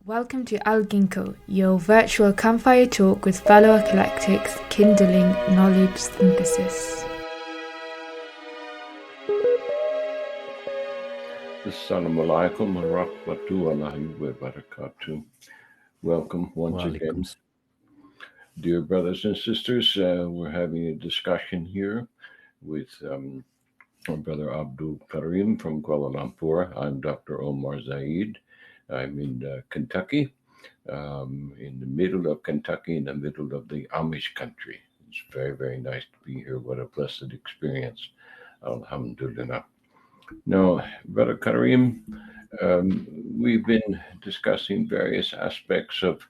Welcome to Al Ginkgo, your virtual campfire talk with fellow eclectics, kindling knowledge synthesis. Assalamu alaikum wa rahmatullahi wa barakatuh. Welcome once again. Dear brothers and sisters, we're having a discussion here with our brother Abdul Karim from Kuala Lumpur. I'm Dr. Omar Zaid. I'm in Kentucky, in the middle of Kentucky, in the middle of the Amish country. It's very, very nice to be here. What a blessed experience. Alhamdulillah. Now, Brother Karim, we've been discussing various aspects of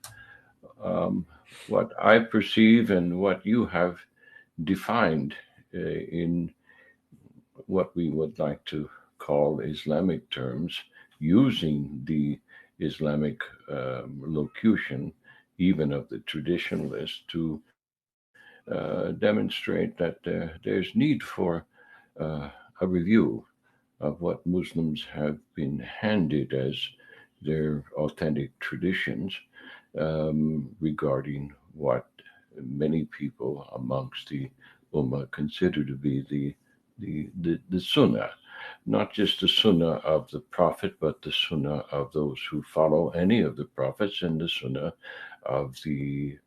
what I perceive and what you have defined in what we would like to call Islamic terms, using the Islamic locution, even of the traditionalists, to demonstrate that there's need for a review of what Muslims have been handed as their authentic traditions regarding what many people amongst the Ummah consider to be the Sunnah, not just the Sunnah of the Prophet, but the Sunnah of those who follow any of the Prophets, and the Sunnah of the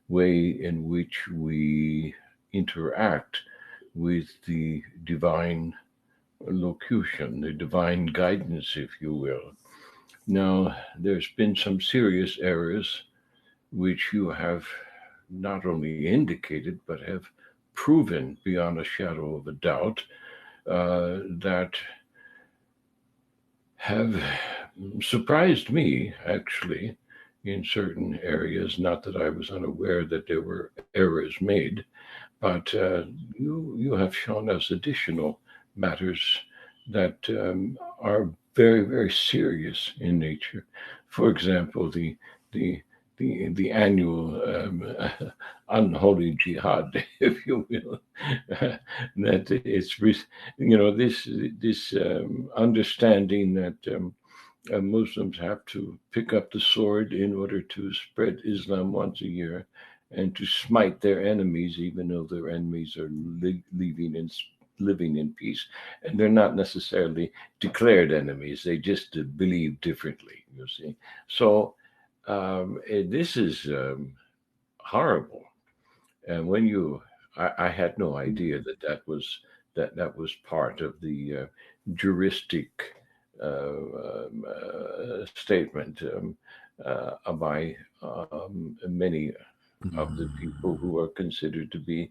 way in which we interact with the divine locution, the divine guidance, if you will. Now, there's been some serious errors which you have not only indicated, but have proven beyond a shadow of a doubt that have surprised me, actually, in certain areas. Not that I was unaware that there were errors made, but you have shown us additional matters that are very, very serious in nature. For example, the annual unholy jihad, if you will, that it's this understanding that Muslims have to pick up the sword in order to spread Islam once a year, and to smite their enemies, even though their enemies are living in peace, and they're not necessarily declared enemies. They just believe differently. You see, so this is horrible. And when I had no idea that was part of the juristic statement by many of the people who are considered to be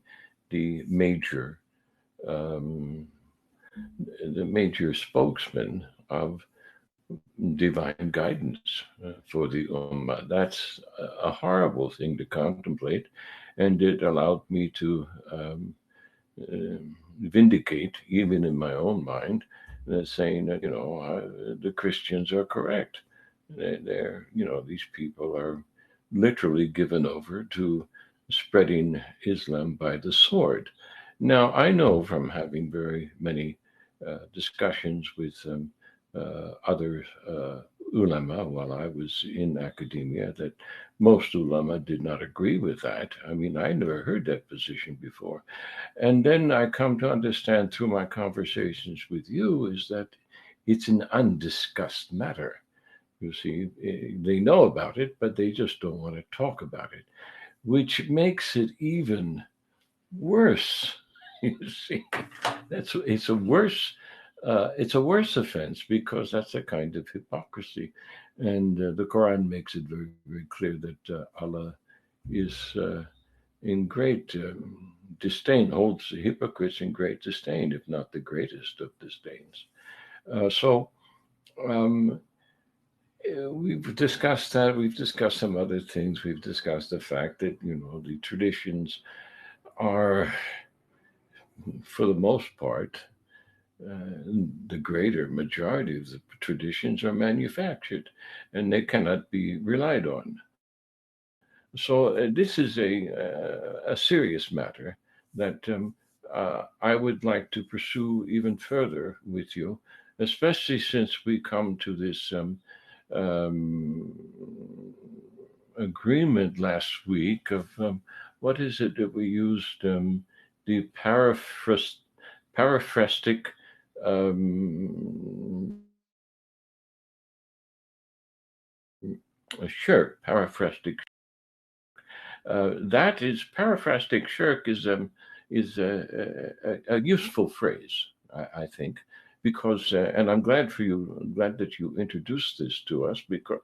the major spokesman of divine guidance for the Ummah. That's a horrible thing to contemplate, and it allowed me to vindicate, even in my own mind, saying that the Christians are correct. They're these people are literally given over to spreading Islam by the sword. Now, I know from having very many discussions with other ulama while I was in academia, that most ulama did not agree with that. I mean, I never heard that position before. And then I come to understand through my conversations with you is that it's an undiscussed matter. You see, they know about it, but they just don't want to talk about it, which makes it even worse. You see, it's a worse offense, because that's a kind of hypocrisy, and the Quran makes it very, very clear that Allah is in great disdain, holds hypocrites in great disdain, if not the greatest of disdains. So we've discussed that. We've discussed some other things. We've discussed the fact that the traditions are, for the most part, the greater majority of the traditions are manufactured, and they cannot be relied on. So this is a serious matter that I would like to pursue even further with you, especially since we come to this um, agreement last week of what is it that we used? The paraphrastic um, shirk, paraphrastic. That is paraphrastic shirk is a useful phrase, I think, because and I'm glad for you, glad that you introduced this to us because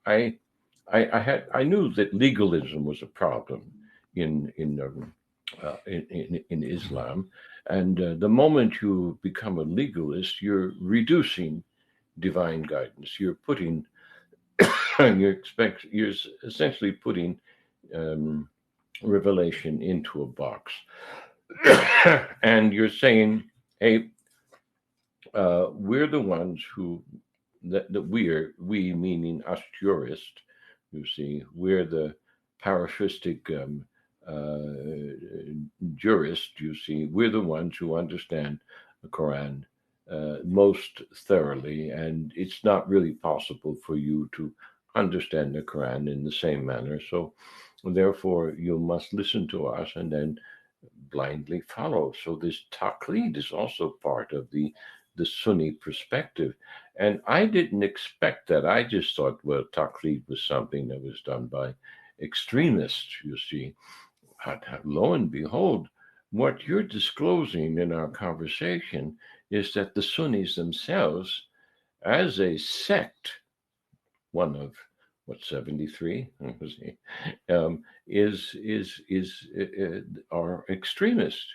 I I knew that legalism was a problem in Islam, and the moment you become a legalist, you're reducing divine guidance. You're essentially putting um, revelation into a box, and you're saying, "Hey, we're the ones who that we meaning us jurists, you see, we're the paraphrastic jurists, you see, we're the ones who understand the Quran most thoroughly, and it's not really possible for you to understand the Quran in the same manner. So, therefore, you must listen to us and then blindly follow. So this taqlid is also part of the Sunni perspective. And I didn't expect that. I just thought, well, taqlid was something that was done by extremists, you see. Lo and behold, what you're disclosing in our conversation is that the Sunnis themselves, as a sect, one of what 73 are extremists.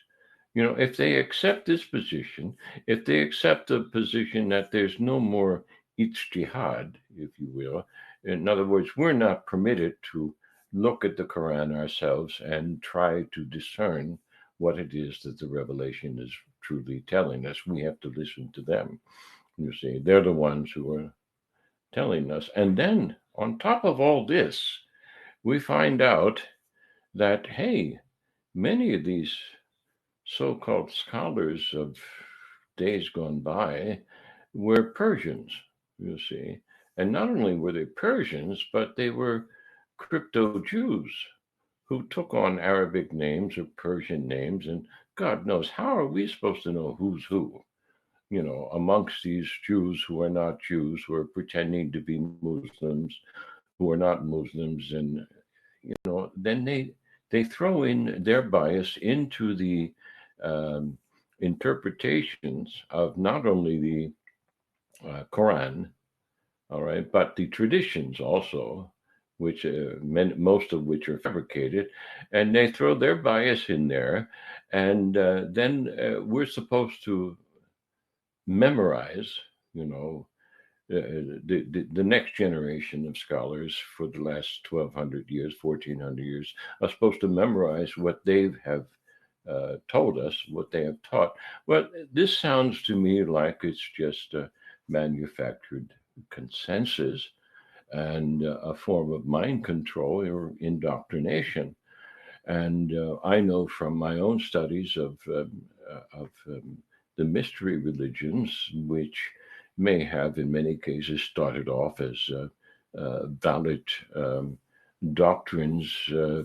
You know, if they accept this position, if they accept the position that there's no more ijtihad, if you will, in other words, we're not permitted to look at the Quran ourselves and try to discern what it is that the revelation is truly telling us. We have to listen to them. You see, they're the ones who are telling us. And then on top of all this, we find out that, hey, many of these so called scholars of days gone by were Persians, you see. And not only were they Persians, but they were crypto Jews who took on Arabic names or Persian names. And God knows, how are we supposed to know who's who? You know, amongst these Jews who are not Jews, who are pretending to be Muslims, who are not Muslims, and then they throw in their bias into the um, interpretations of not only the Quran, all right, but the traditions also, which most of which are fabricated, and they throw their bias in there, and then we're supposed to memorize, you know, the next generation of scholars for the last 1200 years, 1400 years are supposed to memorize what they have told us, what they have taught. Well, this sounds to me like it's just a manufactured consensus and a form of mind control or indoctrination. And I know from my own studies of the mystery religions, which may have, in many cases, started off as valid doctrines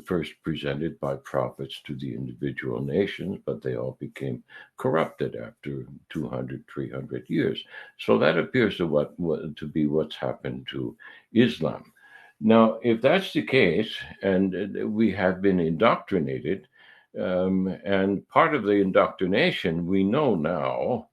first presented by prophets to the individual nations, but they all became corrupted after 200, 300 years. So that appears to to be what's happened to Islam. Now, if that's the case, and we have been indoctrinated, and part of the indoctrination we know now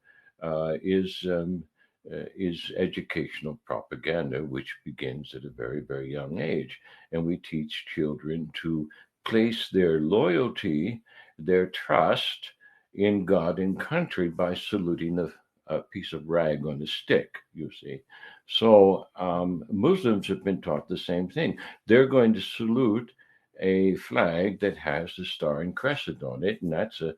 is educational propaganda, which begins at a very, very young age. And we teach children to place their loyalty, their trust in God and country by saluting a piece of rag on a stick, you see. So Muslims have been taught the same thing. They're going to salute a flag that has the star and crescent on it, and that's a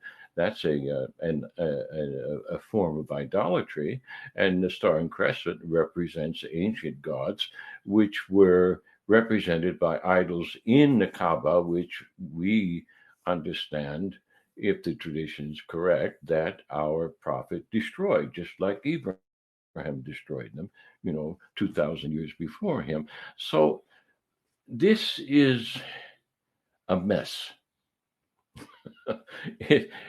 form of idolatry. And the star and crescent represents ancient gods, which were represented by idols in the Kaaba, which we understand, if the tradition is correct, that our prophet destroyed, just like Ibrahim. Abraham destroyed them, 2,000 years before him. So this is a mess.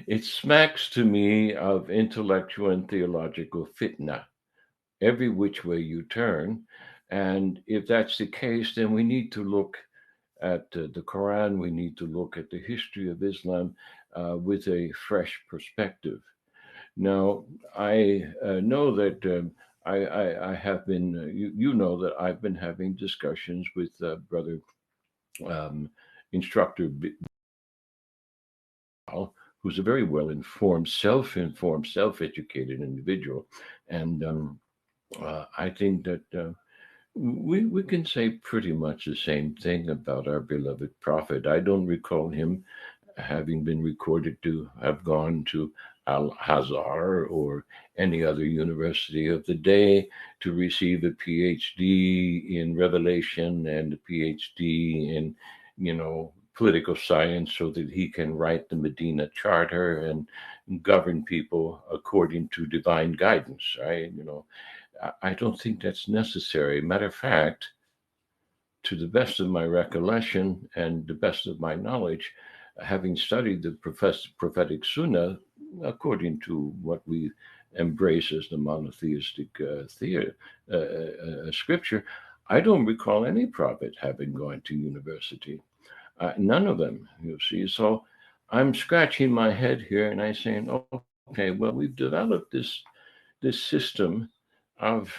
It smacks to me of intellectual and theological fitna, every which way you turn. And if that's the case, then we need to look at the Quran, we need to look at the history of Islam with a fresh perspective. Now, I know that I have been, you know that I've been having discussions with Brother um, Instructor Bilal, who's a very well informed, self educated individual. And I think that we can say pretty much the same thing about our beloved Prophet. I don't recall him having been recorded to have gone to Al Azhar or any other university of the day to receive a PhD in Revelation and a PhD in, political science so that he can write the Medina Charter and govern people according to divine guidance, right? I don't think that's necessary. Matter of fact, to the best of my recollection and the best of my knowledge, having studied the prophetic Sunnah, according to what we embrace as the monotheistic scripture, I don't recall any prophet having gone to university. None of them, you see. So I'm scratching my head here and I'm saying, okay, well, we've developed this system of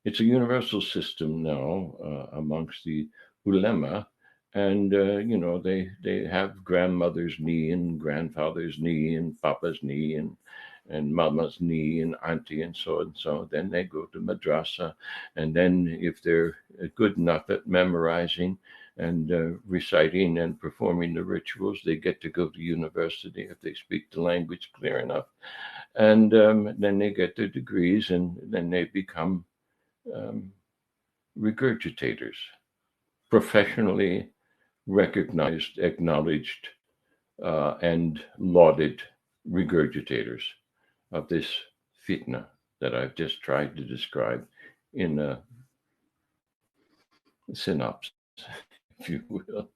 it's a universal system now amongst the ulema, and they have grandmother's knee and grandfather's knee and papa's knee and mama's knee and auntie and so and so. Then they go to madrasa, and then if they're good enough at memorizing and reciting and performing the rituals, they get to go to university if they speak the language clear enough, and then they get their degrees, and then they become um, regurgitators, professionally recognized, acknowledged, and lauded regurgitators of this fitna that I've just tried to describe in a synopsis, if you will,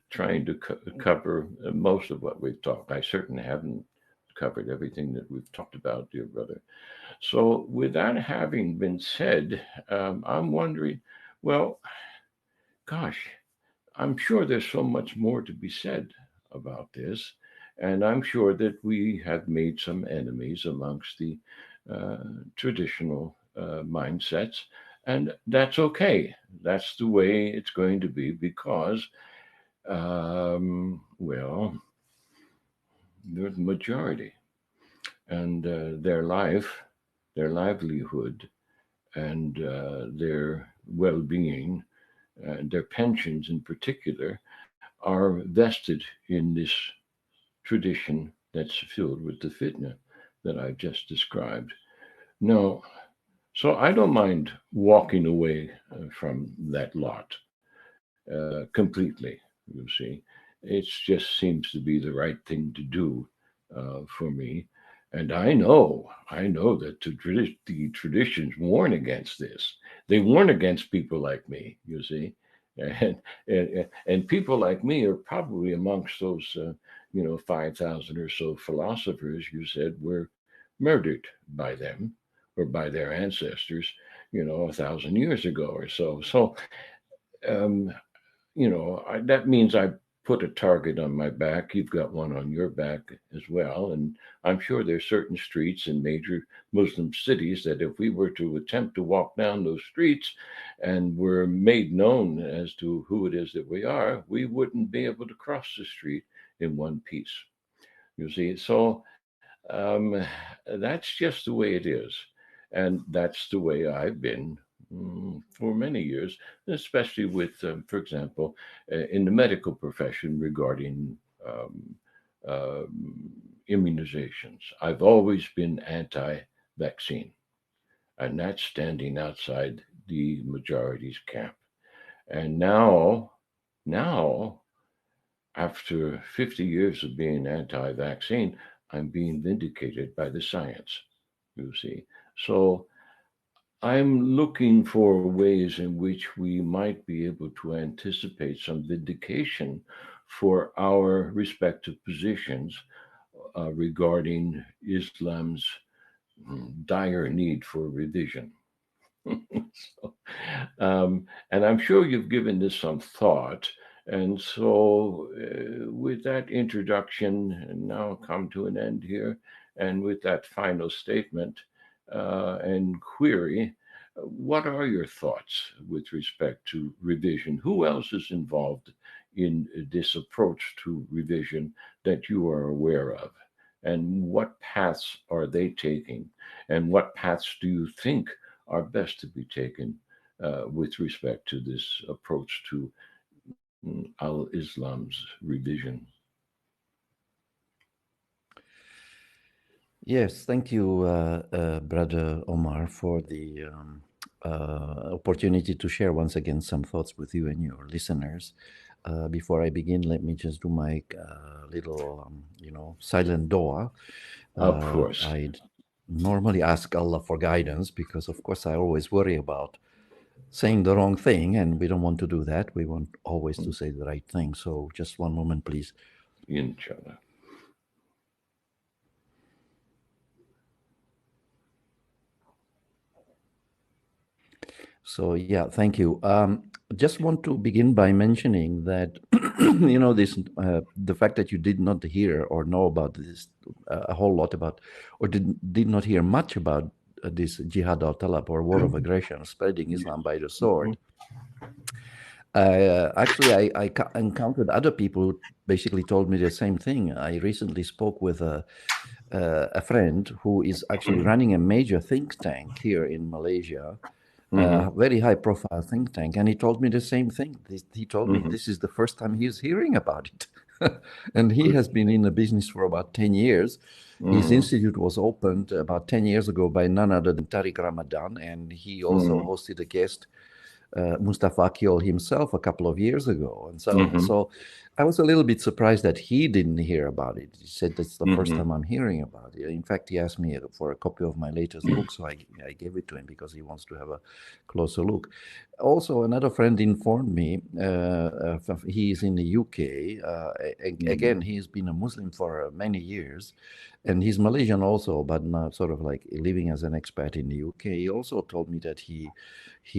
trying to cover most of what we've talked. I certainly haven't covered everything that we've talked about, dear brother. So, with that having been said, I'm wondering, well, gosh, I'm sure there's so much more to be said about this. And I'm sure that we have made some enemies amongst the uh, traditional mindsets. And that's okay. That's the way it's going to be because, well, they're the majority. And their livelihood, and their well being, their pensions in particular, are vested in this tradition that's filled with the fitna that I've just described. No, so I don't mind walking away from that lot completely, you see. It just seems to be the right thing to do for me. And I know that the traditions warn against this. They warn against people like me, you see. And people like me are probably amongst those, 5,000 or so philosophers you said were murdered by them or by their ancestors, 1,000 years ago or so. So, um, that means I put a target on my back. You've got one on your back as well. And I'm sure there's certain streets in major Muslim cities that if we were to attempt to walk down those streets and were made known as to who it is that we are, we wouldn't be able to cross the street in one piece. You see, so that's just the way it is. And that's the way I've been for many years, especially with, for example, in the medical profession regarding um, immunizations. I've always been anti vaccine, and that's standing outside the majority's camp. And now, after 50 years of being anti vaccine, I'm being vindicated by the science, you see. So I'm looking for ways in which we might be able to anticipate some vindication for our respective positions regarding Islam's dire need for revision. So, and I'm sure you've given this some thought. And so, with that introduction, and now come to an end here, and with that final statement and query, what are your thoughts with respect to revision? Who else is involved in this approach to revision that you are aware of? And what paths are they taking? And what paths do you think are best to be taken with respect to this approach to Al Islam's revision? Yes, thank you, Brother Omar, for the opportunity to share once again some thoughts with you and your listeners. Before I begin, let me just do my little, silent dua. Of course. I normally ask Allah for guidance because, of course, I always worry about saying the wrong thing, and we don't want to do that. We want always to say the right thing. So, just one moment, please. Inshallah. So yeah, thank you. Just want to begin by mentioning that this the fact that you did not hear or know about this a whole lot about, or did not hear much about this jihad al talab or war of aggression, spreading Islam by the sword. Actually, I encountered other people who basically told me the same thing. I recently spoke with a friend who is actually running a major think tank here in Malaysia, very high profile think tank, and he told me the same thing. He told me this is the first time he's hearing about it. And he has been in the business for about 10 years. His institute was opened about 10 years ago by none other than Tariq Ramadan, and he also hosted a guest, Mustafa Akyol himself, a couple of years ago. And so I was a little bit surprised that he didn't hear about it. He said, that's the first time I'm hearing about it. In fact, he asked me for a copy of my latest book, so I gave it to him because he wants to have a closer look. Also, another friend informed me, he is in the UK. Again, he's been a Muslim for many years, and he's Malaysian also, but not sort of like living as an expat in the UK. He also told me that he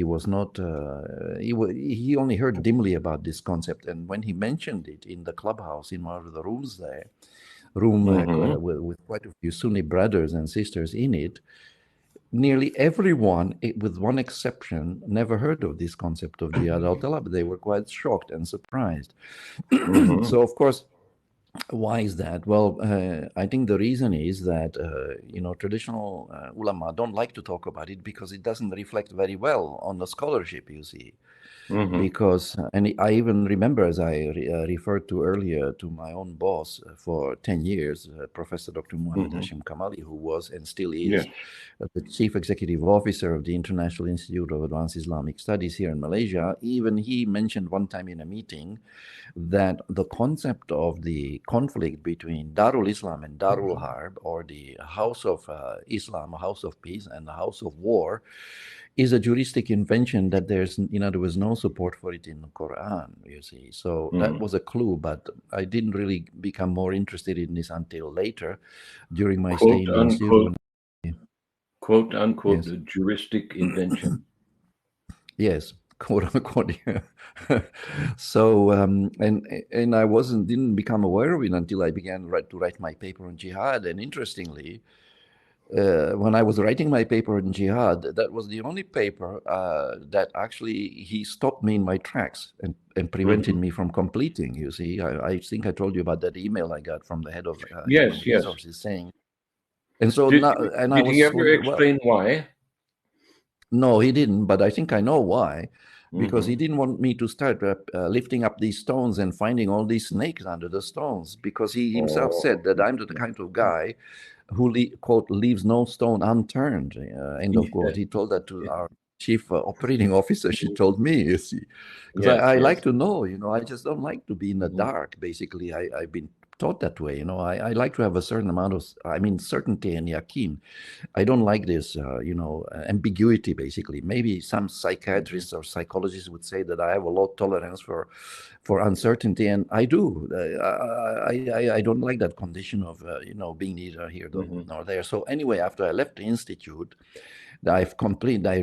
was not, he only heard dimly about this concept, and when he mentioned it in the clubhouse in one of the rooms there, with quite a few Sunni brothers and sisters in it, nearly everyone, with one exception, never heard of this concept of jihad al-talab. They were quite shocked and surprised. So, of course, why is that? Well, I think the reason is that, traditional ulama don't like to talk about it because it doesn't reflect very well on the scholarship, you see. Because, and I even remember, as I referred to earlier, to my own boss for 10 years, Professor Dr. Muhammad Hashim Kamali, who was and still is the chief executive officer of the International Institute of Advanced Islamic Studies here in Malaysia. Even he mentioned one time in a meeting that the concept of the conflict between Darul Islam and Darul Harb, or the House of Islam, House of Peace, and the House of War, is a juristic invention that there was no support for it in the Quran, you see. So that was a clue, but I didn't really become more interested in this until later during my stay in the institute. Quote unquote, the juristic invention. Yes, quote unquote. Yeah. So and I didn't become aware of it until I began to write my paper on jihad. And interestingly, when I was writing my paper on jihad, that was the only paper that actually he stopped me in my tracks and prevented me from completing. You see, I think I told you about that email I got from the head of human resources saying. And so did, now, and did I was he ever explain why? No, he didn't, but I think I know why. Because he didn't want me to start lifting up these stones and finding all these snakes under the stones. Because he himself said that I'm the kind of guy who, quote, leaves no stone unturned, end of quote. He told that to our chief operating officer. She told me, you see. Because I like to know, I just don't like to be in the dark, basically. I've been taught that way. I like to have a certain amount of, certainty and yaqeen. I don't like this, ambiguity, basically. Maybe some psychiatrists or psychologists would say that I have a low tolerance for uncertainty, and I do. I don't like that condition of, being neither here nor there. So anyway, after I left the institute, I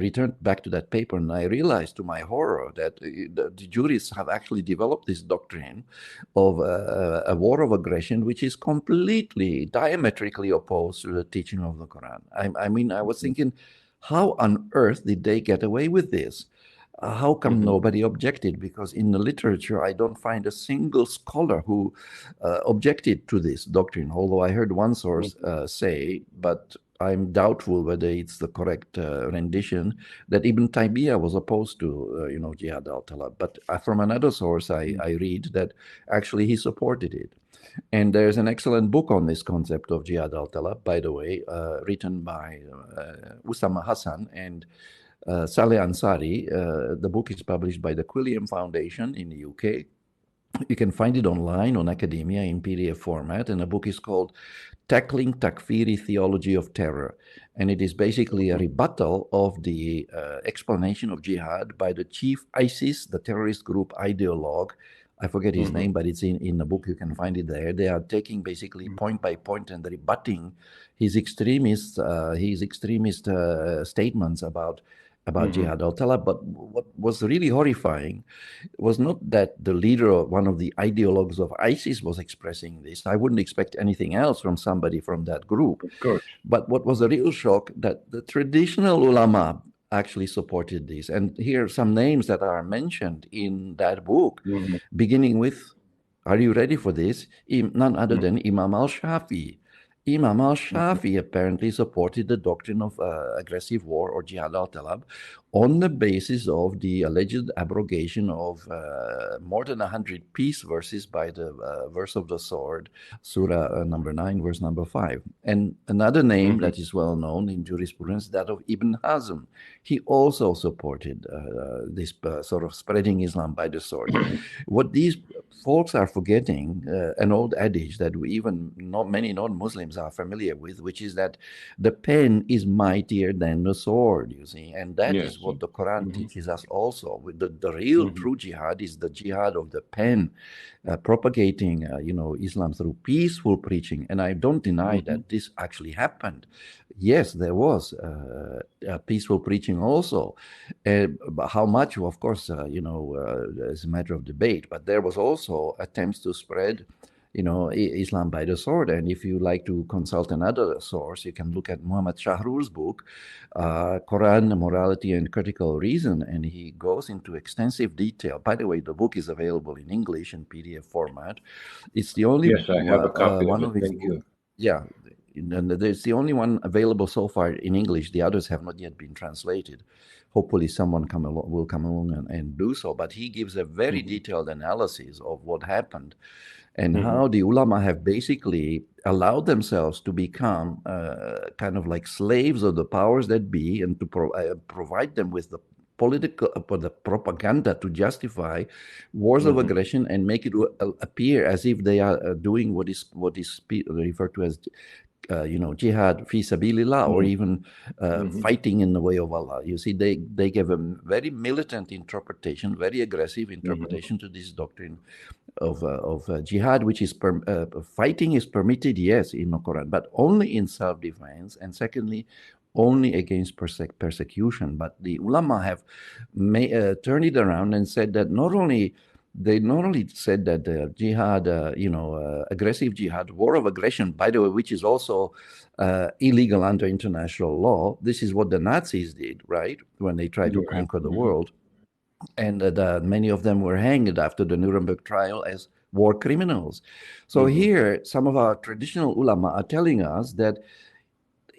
returned back to that paper, and I realized to my horror that the jurists have actually developed this doctrine of a war of aggression, which is completely diametrically opposed to the teaching of the Quran. I was thinking, how on earth did they get away with this? How come nobody objected? Because in the literature, I don't find a single scholar who objected to this doctrine, although I heard one source say, but I'm doubtful whether it's the correct rendition, that Ibn Taymiyyah was opposed to, jihad al-talab. But from another source, I read that actually he supported it. And there's an excellent book on this concept of jihad al-talab, by the way, written by Usama Hassan and Saleh Ansari. The book is published by the Quilliam Foundation in the UK. You can find it online on academia in PDF format, and the book is called Tackling Takfiri Theology of Terror. And it is basically a rebuttal of the explanation of jihad by the chief ISIS, the terrorist group ideologue. I forget his name, but it's in the book. You can find it there. They are taking basically point by point and rebutting his extremist statements about jihad al-talab. But what was really horrifying was not that the leader or one of the ideologues of ISIS was expressing this. I wouldn't expect anything else from somebody from that group. Of course. But what was a real shock, that the traditional ulama actually supported this. And here are some names that are mentioned in that book, beginning with, are you ready for this? None other than Imam al-Shafi'i. Imam al-Shafi'i apparently supported the doctrine of aggressive war or jihad al-talab on the basis of the alleged abrogation of more than 100 peace verses by the verse of the sword, Surah number 9, verse number 5. And another name that is well known in jurisprudence, that of Ibn Hazm. He also supported this sort of spreading Islam by the sword. What these folks are forgetting, an old adage that many non-Muslims are familiar with, which is that the pen is mightier than the sword, you see. And that is what the Quran teaches us also. The real true jihad is the jihad of the pen, propagating, Islam through peaceful preaching. And I don't deny that this actually happened. Yes, there was peaceful preaching also. How much, of course, is a matter of debate. But there was also attempts to spread Islam by the sword. And if you like to consult another source, you can look at Muhammad Shahrur's book, Quran, Morality and Critical Reason, and he goes into extensive detail. By the way, the book is available in English in PDF format. It's the only Yes, I have a copy one of of it. his Thank you. Yeah, and it's the only one available so far in English. The others have not yet been translated. Hopefully someone will come along and do so. But he gives a very detailed analysis of what happened and how the ulama have basically allowed themselves to become kind of like slaves of the powers that be, and to provide them with the the propaganda to justify wars of aggression and make it appear as if they are doing what is referred to as jihad fi sabilillah, or even fighting in the way of Allah. You see, they gave a very militant interpretation, very aggressive interpretation to this doctrine of jihad, which is fighting is permitted, yes, in the Quran, but only in self-defense, and secondly, only against persecution. But the ulama have turned it around and said that they not only said that the jihad, aggressive jihad, war of aggression, by the way, which is also illegal under international law. This is what the Nazis did, right, when they tried to conquer the world. And many of them were hanged after the Nuremberg trial as war criminals. So here, some of our traditional ulama are telling us that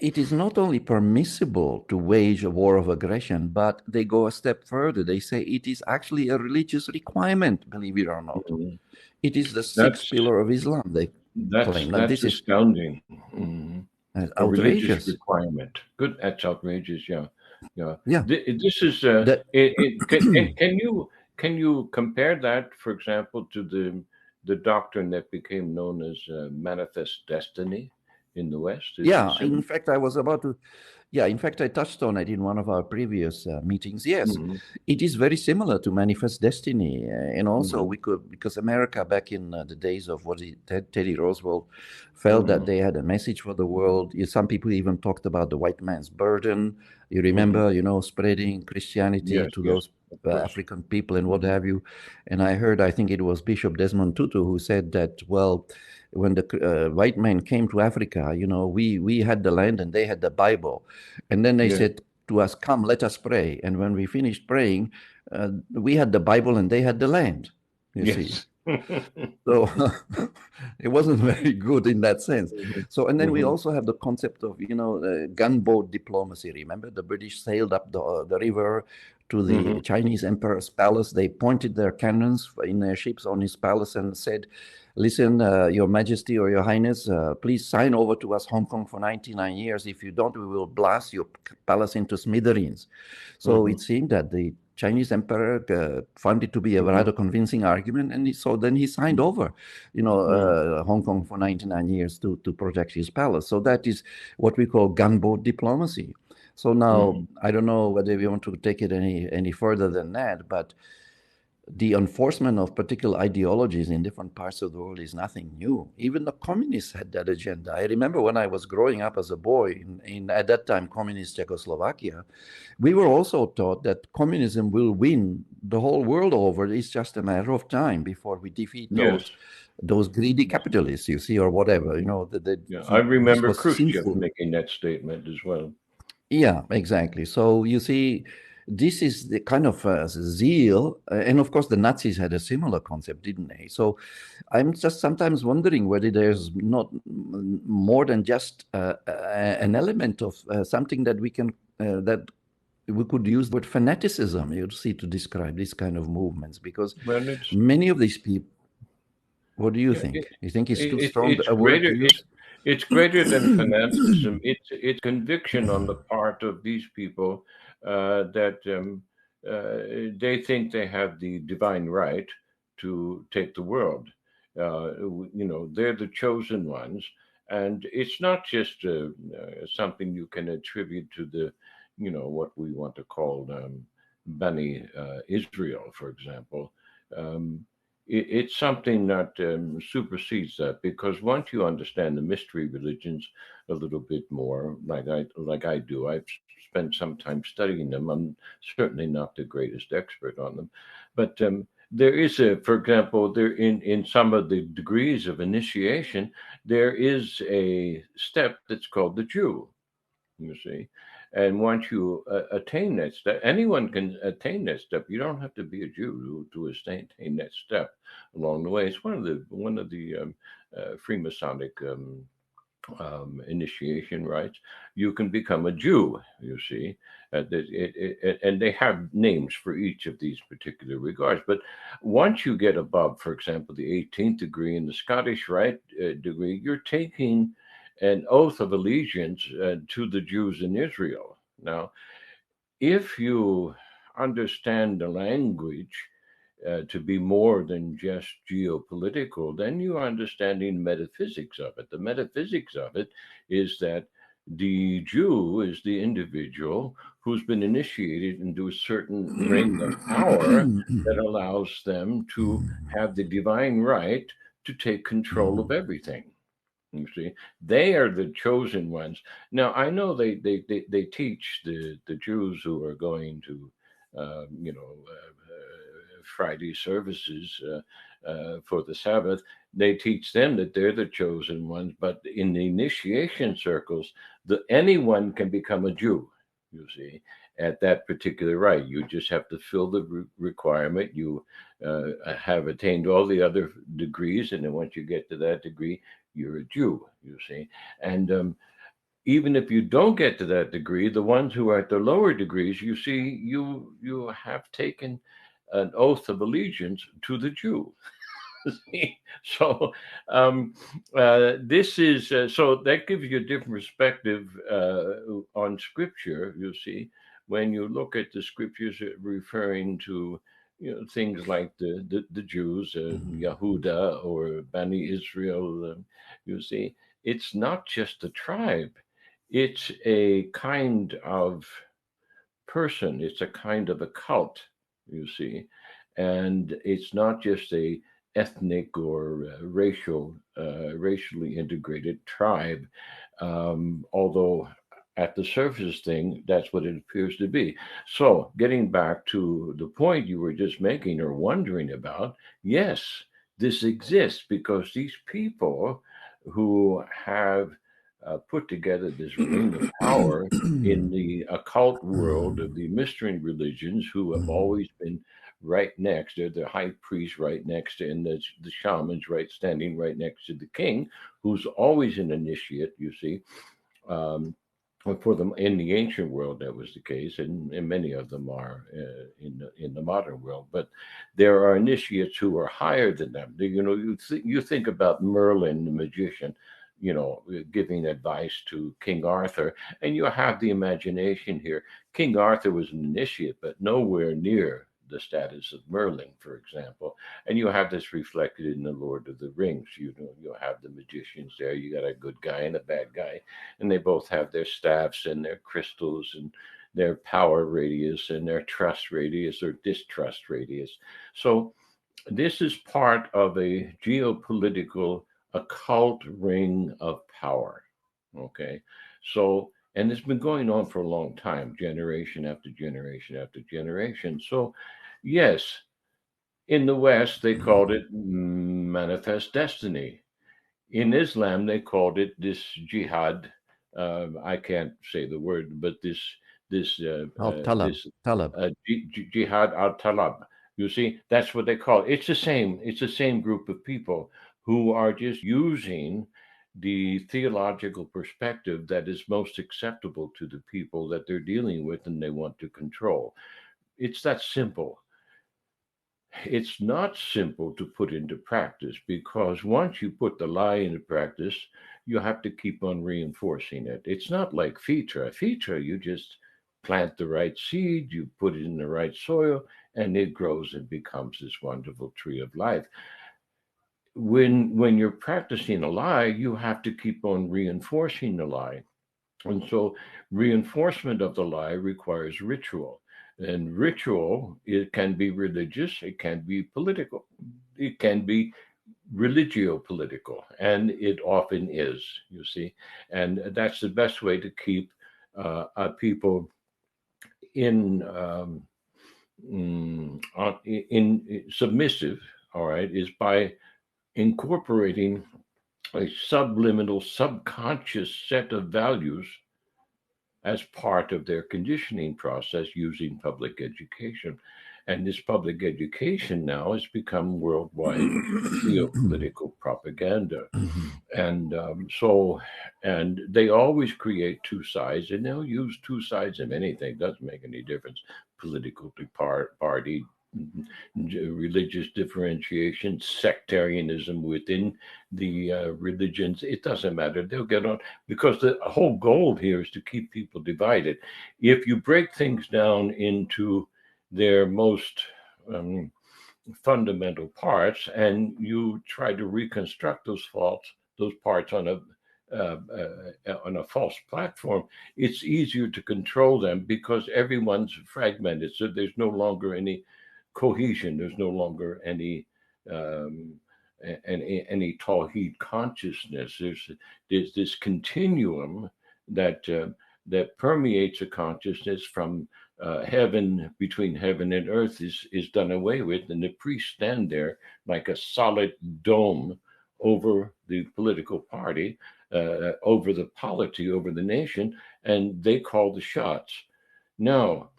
it is not only permissible to wage a war of aggression, but they go a step further. They say it is actually a religious requirement, believe it or not. It is the sixth pillar of Islam, they claim. Now, That's this is astounding. A religious outrageous. requirement. Good, that's outrageous. Yeah. Yeah. This is. Can you compare that, for example, to the doctrine that became known as manifest destiny in the West? Is it Yeah, similar? in fact, I was about to. Yeah, in fact, I touched on it in one of our previous meetings. Yes, Mm-hmm. it is very similar to Manifest Destiny. And also, Mm-hmm. we could, because America back in the days of Teddy Roosevelt felt that Mm-hmm. they had a message for the world. Some people even talked about the white man's burden. You Mm-hmm. remember, spreading Christianity Yes, to yes, those of course. African people and what Mm-hmm. have you. And I heard, I think it was Bishop Desmond Tutu who said that, well, when the white man came to Africa, we had the land and they had the Bible. And then they Yeah. said to us, "Come, let us pray." And when we finished praying, we had the Bible and they had the land, you see. Yes. So it wasn't very good in that sense. Mm-hmm. So, and then we Mm-hmm. also have the concept of, gunboat diplomacy. Remember, the British sailed up the river to Mm-hmm. the Chinese emperor's palace. They pointed their cannons in their ships on his palace and said, "Listen, Your Majesty or Your Highness, please sign over to us Hong Kong for 99 years. If you don't, we will blast your palace into smithereens." So Mm-hmm. it seemed that the Chinese emperor found it to be a Mm-hmm. rather convincing argument, and so then he signed over, Mm-hmm. Hong Kong for 99 years to protect his palace. So that is what we call gunboat diplomacy. So now Mm-hmm. I don't know whether we want to take it any further than that, but the enforcement of particular ideologies in different parts of the world is nothing new. Even the communists had that agenda. I remember when I was growing up as a boy in at that time communist Czechoslovakia, we were also taught that communism will win the whole world over. It's just a matter of time before we defeat Yes. those greedy capitalists, you see, or whatever. Yeah. I This remember was Khrushchev sinful. making that statement as well. Yeah, exactly. So you see, this is the kind of zeal, and of course, the Nazis had a similar concept, didn't they? So I'm just sometimes wondering whether there's not more than just an element of something that that we could use the word fanaticism, you see, to describe this kind of movements, because Well, it's many of these people. What do you yeah, think? You think it's too strong it's a word greater. to use? It's greater than fanaticism. It's conviction on the part of these people that they think they have the divine right to take the world. They're the chosen ones, and it's not just something you can attribute to the, what we want to call Bani Israel, for example. Um, it's something that supersedes that, because once you understand the mystery religions a little bit more, like I do, I've spent some time studying them. I'm certainly not the greatest expert on them, but there is for example, there in some of the degrees of initiation, there is a step that's called the Jew. You see, and once you attain that step, anyone can attain that step. You don't have to be a Jew to attain that step along the way. It's one of the Freemasonic initiation rites. You can become a Jew. You see, and they have names for each of these particular regards. But once you get above, for example, the 18th degree and the Scottish Rite degree, you're taking an oath of allegiance to the Jews in Israel. Now, if you understand the language to be more than just geopolitical, then you are understanding metaphysics of it. The metaphysics of it is that the Jew is the individual who's been initiated into a certain ring of power that allows them to have the divine right to take control of everything. You see, they are the chosen ones. Now, I know they teach the Jews who are going to, Friday services for the Sabbath. They teach them that they're the chosen ones. But in the initiation circles, anyone can become a Jew. You see, at that particular rite, you just have to fill the requirement. You have attained all the other degrees, and then once you get to that degree, you're a Jew, you see. And even if you don't get to that degree, the ones who are at the lower degrees, you see, you have taken an oath of allegiance to the Jew. So this is so that gives you a different perspective on Scripture. You see, when you look at the Scriptures referring to things like the Jews, Mhm. Yahuda or Bani Israel. You see, it's not just a tribe; it's a kind of person. It's a kind of a cult. You see, and it's not just a ethnic or racially integrated tribe, although at the surface thing, that's what it appears to be. So, getting back to the point you were just making or wondering about, yes, this exists because these people who have put together this ring of power in the occult world of the mystery religions, who have Mhm. always been right next. They're the high priest right next to, and the shamans right standing right next to the king, who's always an initiate. You see, um, for them in the ancient world, that was the case, and many of them are in the modern world. But there are initiates who are higher than them. You think about Merlin, the magician, giving advice to King Arthur, and you have the imagination here. King Arthur was an initiate, but nowhere near the status of Merlin, for example. And you have this reflected in the Lord of the Rings. You have the magicians there. You got a good guy and a bad guy, and they both have their staffs and their crystals and their power radius and their trust radius or distrust radius. So this is part of a geopolitical occult ring of power. Okay. So, and it's been going on for a long time, generation after generation after generation. So, yes, in the West, they called it manifest destiny. In Islam, they called it this jihad. I can't say the word, but Al Talab. this Talab. jihad al talab. You see, that's what they call it. It's the same. It's the same group of people who are just using the theological perspective that is most acceptable to the people that they're dealing with and they want to control. It's that simple. It's not simple to put into practice because once you put the lie into practice, you have to keep on reinforcing it. It's not like fitra. Fitra, you just plant the right seed, you put it in the right soil, and it grows and becomes this wonderful tree of life. When you're practicing a lie, you have to keep on reinforcing the lie. And so reinforcement of the lie requires ritual. And ritual, it can be religious, it can be political, it can be religio political, and it often is, you see. And that's the best way to keep people in, in submissive, all right, is by incorporating a subliminal, subconscious set of values as part of their conditioning process using public education. And this public education now has become worldwide geopolitical propaganda. And and they always create two sides, and they'll use two sides of anything. Doesn't make any difference. Political party, religious differentiation, sectarianism within the religions. It doesn't matter. They'll get on because the whole goal here is to keep people divided. If you break things down into their most um, fundamental parts and you try to reconstruct those parts on a false platform, it's easier to control them because everyone's fragmented. So there's no longer any cohesion. There's no longer um, any Tawhid consciousness. There's this continuum that that permeates a consciousness from heaven, between heaven and earth, is done away with, and the priests stand there like a solid dome over the political party, over the polity, over the nation, and they call the shots. Now,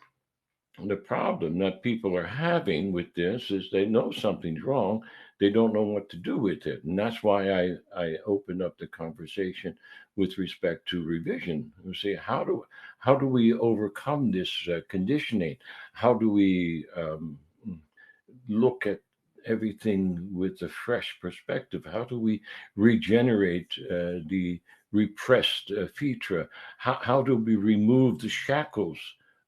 the problem that people are having with this is they know something's wrong. They don't know what to do with it. And that's why I opened up the conversation with respect to revision. You see, how do we overcome this conditioning? How do we look at everything with a fresh perspective? How do we regenerate the repressed fitra? How do we remove the shackles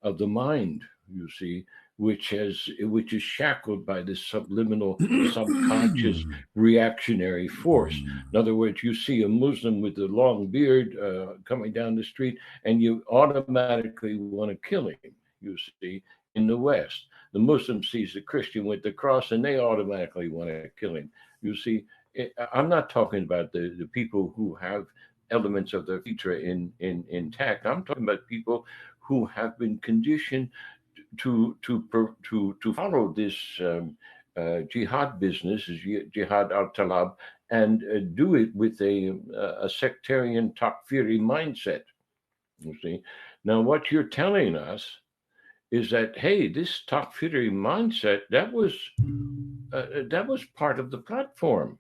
of the mind, you see, which is shackled by this subliminal, subconscious reactionary force. In other words, you see a Muslim with a long beard coming down the street, and you automatically want to kill him. You see, in the West, the Muslim sees the Christian with the cross, and they automatically want to kill him. You see, I'm not talking about the people who have elements of their fitra intact. I'm talking about people who have been conditioned to follow this jihad business, jihad al-talab, and do it with a sectarian takfiri mindset. You see, now what you're telling us is that, hey, this takfiri mindset that was part of the platform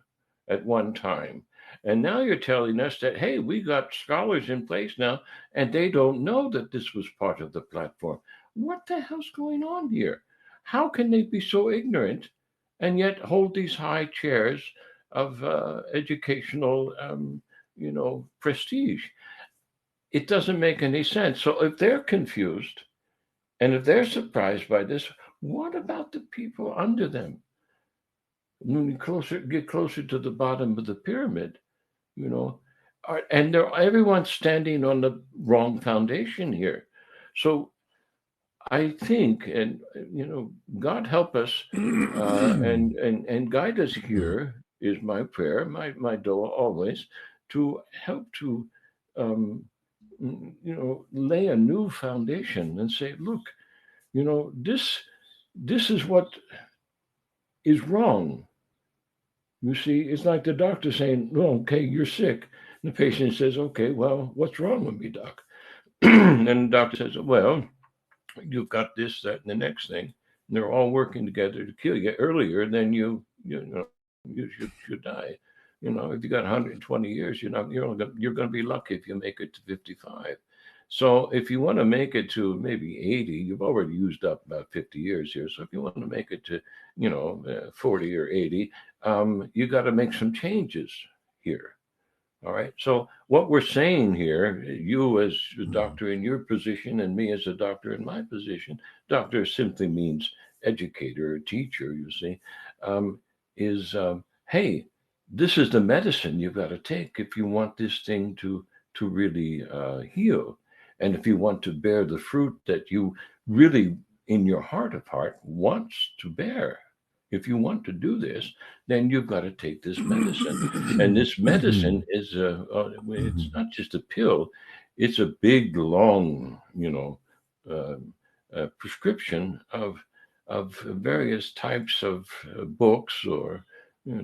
at one time. And now you're telling us that, hey, we got scholars in place now, and they don't know that this was part of the platform. What the hell's going on here? How can they be so ignorant and yet hold these high chairs of educational, prestige? It doesn't make any sense. So if they're confused and if they're surprised by this, what about the people under them? When we get closer to the bottom of the pyramid, and everyone's standing on the wrong foundation here. So I think, and God help us and guide us here is my prayer, my dua always, to help to lay a new foundation and say, look, this is what is wrong. You see, it's like the doctor saying, "No, okay, you're sick." And the patient says, "Okay, well, what's wrong with me, doc?" And the doctor says, "Well, you've got this, that, and the next thing. And they're all working together to kill you earlier than you should die. If you got 120 years, you're going to be lucky if you make it to 55. So if you want to make it to maybe 80, you've already used up about 50 years here. So if you want to make it to, 40 or 80, you got to make some changes here. All right. So what we're saying here, you as a doctor in your position and me as a doctor in my position, doctor simply means educator or teacher, you see, is, hey, this is the medicine you've got to take if you want this thing to really heal. And if you want to bear the fruit that you really, in your heart of heart, wants to bear, if you want to do this, then you've got to take this medicine. And this medicine is it's not just a pill; it's a big, long, prescription of various types of books or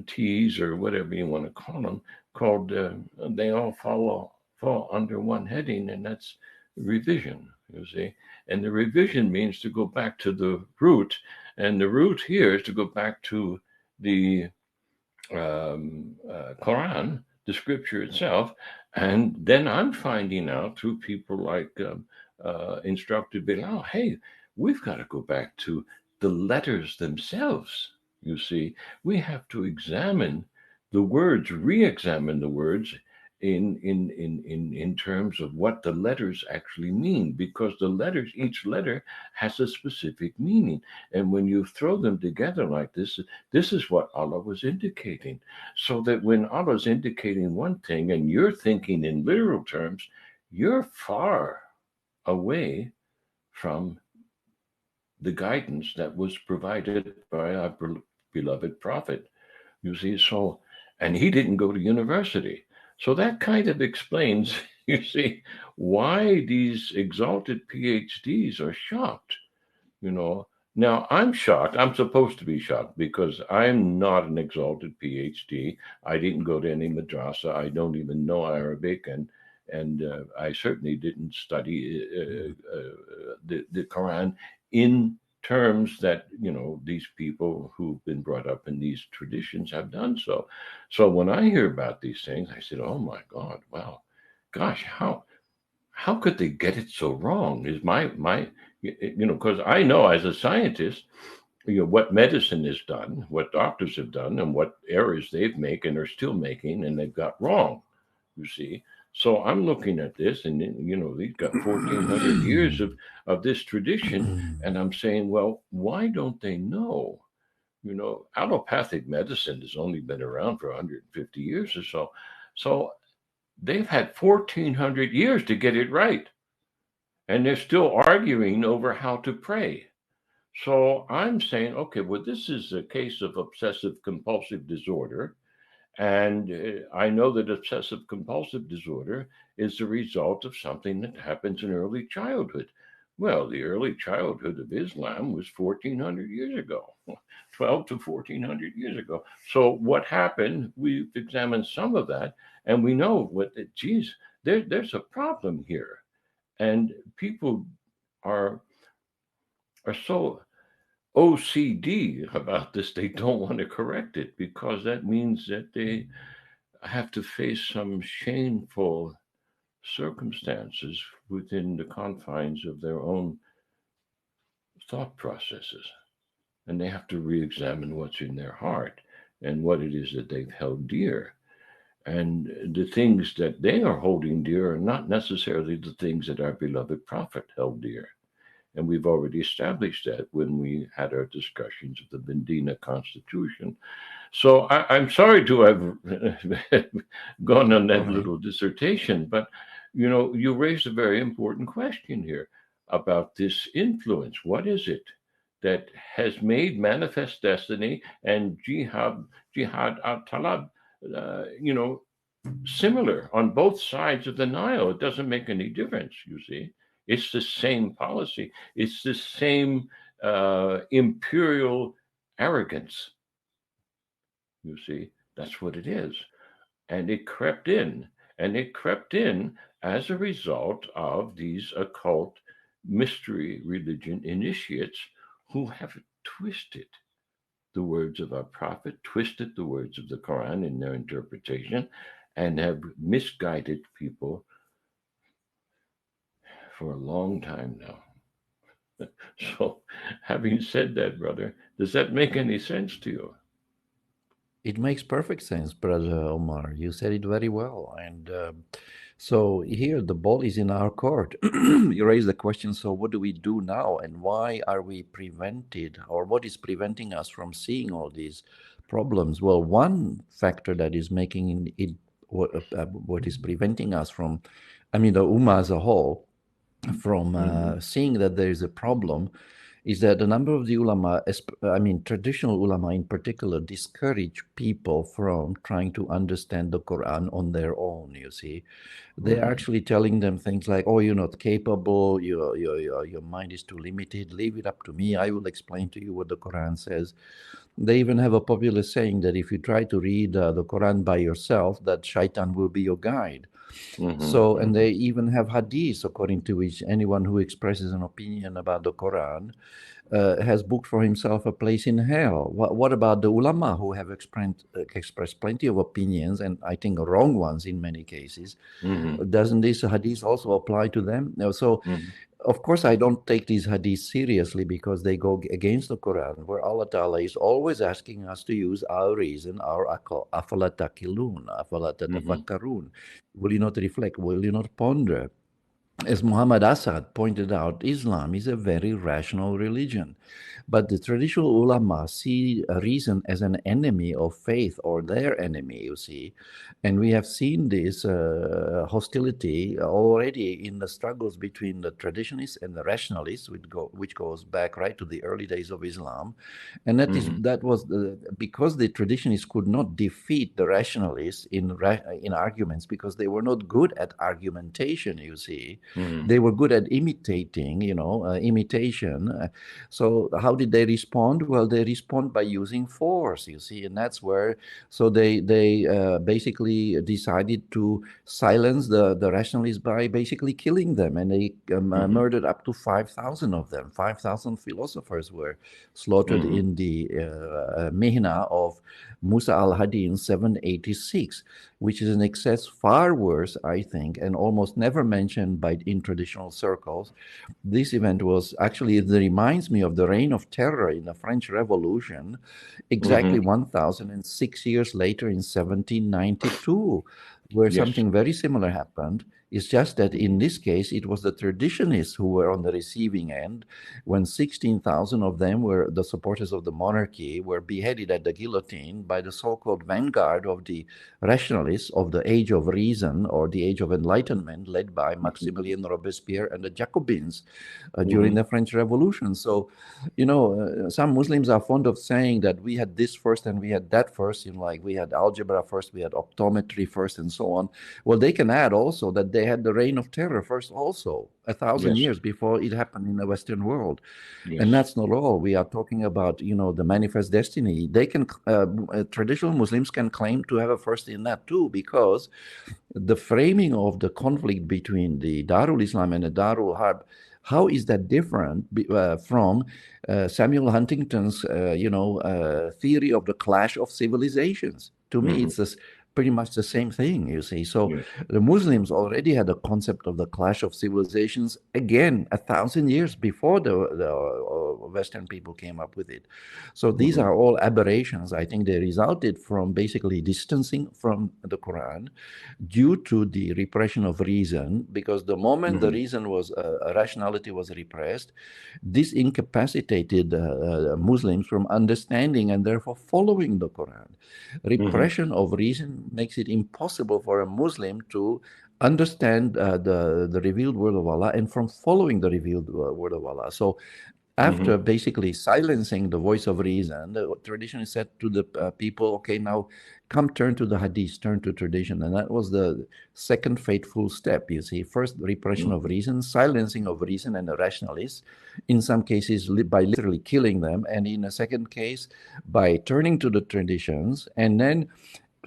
teas or whatever you want to call them. Called they all fall under one heading, and that's revision. You see, and the revision means to go back to the root. And the root here is to go back to the Quran, the scripture itself. And then I'm finding out through people like Instructor Bilal, hey, we've got to go back to the letters themselves. You see, we have to examine the words, re-examine the words in terms of what the letters actually mean, because the letters, each letter has a specific meaning. And when you throw them together like this is what Allah was indicating. So that when Allah's indicating one thing and you're thinking in literal terms, you're far away from the guidance that was provided by our beloved prophet. You see, so, and he didn't go to university. So that kind of explains, you see, why these exalted PhDs are shocked. Now I'm shocked. I'm supposed to be shocked because I'm not an exalted PhD. I didn't go to any madrasa. I don't even know Arabic, and I certainly didn't study the Quran in terms that these people who've been brought up in these traditions have done so. So when I hear about these things, I said, "Oh my God, wow, gosh, how could they get it so wrong?" Is my because I know as a scientist, what medicine has done, what doctors have done, and what errors they've made and are still making, and they've got wrong. You see, So I'm looking at this, and these got 1,400 years of this tradition, and I'm saying, well, why don't they know? Allopathic medicine has only been around for 150 years or so. So they've had 1,400 years to get it right. And they're still arguing over how to pray. So I'm saying, okay, well, this is a case of obsessive compulsive disorder. And I know that obsessive compulsive disorder is the result of something that happens in early childhood. Well, the early childhood of Islam was 1,400 years ago, 12 to 1,400 years ago. So what happened? We've examined some of that, and we know geez, there's a problem here. And people are so OCD about this, they don't want to correct it because that means that they have to face some shameful circumstances within the confines of their own thought processes. And they have to re examine what's in their heart and what it is that they've held dear. And the things that they are holding dear are not necessarily the things that our beloved prophet held dear. And we've already established that when we had our discussions of the Medina Constitution. So I'm sorry to have gone on that little dissertation, but you raised a very important question here about this influence. What is it that has made manifest destiny and jihad al-talab, similar on both sides of the Nile? It doesn't make any difference, you see. It's the same policy. It's the same imperial arrogance. You see, that's what it is. And it crept in. And it crept in as a result of these occult mystery religion initiates who have twisted the words of our prophet, twisted the words of the Quran in their interpretation, and have misguided people for a long time now. So, having said that, brother, does that make any sense to you? It makes perfect sense, Brother Omar. You said it very well. And so here the ball is in our court. You raised the question, so what do we do now? And why are we prevented, or what is preventing us from seeing all these problems? Well, one factor that is making it, what is preventing us from, I mean, the Ummah as a whole, from seeing that there is a problem is that a number of the ulama, I mean, traditional ulama in particular, discourage people from trying to understand the Quran on their own, you see. They're actually telling them things like, oh, you're not capable, your mind is too limited, leave it up to me, I will explain to you what the Quran says. They even have a popular saying that if you try to read the Quran by yourself, that shaitan will be your guide. So, and they even have hadiths according to which anyone who expresses an opinion about the Quran has booked for himself a place in hell. What about the ulama who have expressed plenty of opinions, and I think wrong ones in many cases? Doesn't this hadith also apply to them? So, of course, I don't take these hadiths seriously because they go against the Quran, where Allah Ta'ala is always asking us to use our reason, our akal. Afala takilun, afala tatafakkarun. Will you not reflect? Will you not ponder? As Muhammad Asad pointed out, Islam is a very rational religion. But the traditional ulama see a reason as an enemy of faith, or their enemy, you see. And we have seen this hostility already in the struggles between the traditionists and the rationalists, which goes back right to the early days of Islam. And that was because the traditionists could not defeat the rationalists in arguments, because they were not good at argumentation, you see. They were good at imitating, imitation. So how did they respond? Well, they respond by using force, you see, and that's where. So they basically decided to silence the rationalists by basically killing them, and they murdered up to 5,000 of them. 5,000 philosophers were slaughtered in the Mihna of Musa al-Hadi in 786, which is an excess far worse, I think, and almost never mentioned by purified in traditional circles. This event was actually, it reminds me of the reign of terror in the French Revolution, exactly 1006 years later in 1792, where Yes. something very similar happened. It's just that in this case, it was the traditionists who were on the receiving end when 16,000 of them were the supporters of the monarchy, were beheaded at the guillotine by the so-called vanguard of the rationalists of the Age of Reason or the Age of Enlightenment, led by Maximilien Robespierre and the Jacobins during the French Revolution. So, some Muslims are fond of saying that we had this first and we had that first, like we had algebra first, we had optometry first, and so on. Well, they can add also that they had the reign of terror first also, 1,000 years before it happened in the Western world. And that's not all. We are talking about, the manifest destiny. They can, traditional Muslims can claim to have a first in that too, because the framing of the conflict between the Darul Islam and the Darul Harb, how is that different from Samuel Huntington's, theory of the clash of civilizations? To me, it's pretty much the same thing, you see. So the Muslims already had a concept of the clash of civilizations, again, 1,000 years before the Western people came up with it. So these are all aberrations. I think they resulted from basically distancing from the Quran due to the repression of reason, because the moment the reason was, rationality was repressed, this incapacitated Muslims from understanding and therefore following the Quran. Repression of reason makes it impossible for a Muslim to understand the revealed word of Allah and from following the revealed word of Allah. So after basically silencing the voice of reason, the tradition is said to the people, okay, now come turn to the hadith, turn to tradition. And that was the second fateful step, you see. First, repression of reason, silencing of reason and the rationalists, in some cases by literally killing them, and in a second case, by turning to the traditions. And then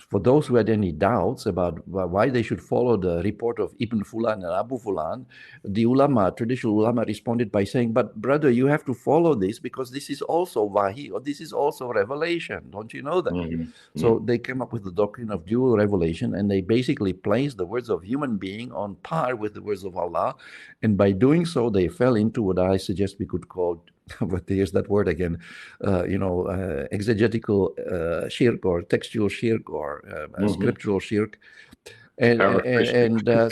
for those who had any doubts about why they should follow the report of Ibn Fulan and Abu Fulan, the ulama, traditional ulama, responded by saying, but brother, you have to follow this because this is also wahi, or this is also revelation. Don't you know that? So they came up with the doctrine of dual revelation, and they basically placed the words of human being on par with the words of Allah. And by doing so, they fell into what I suggest we could call, but here's that word again, exegetical shirk or textual shirk or scriptural shirk. And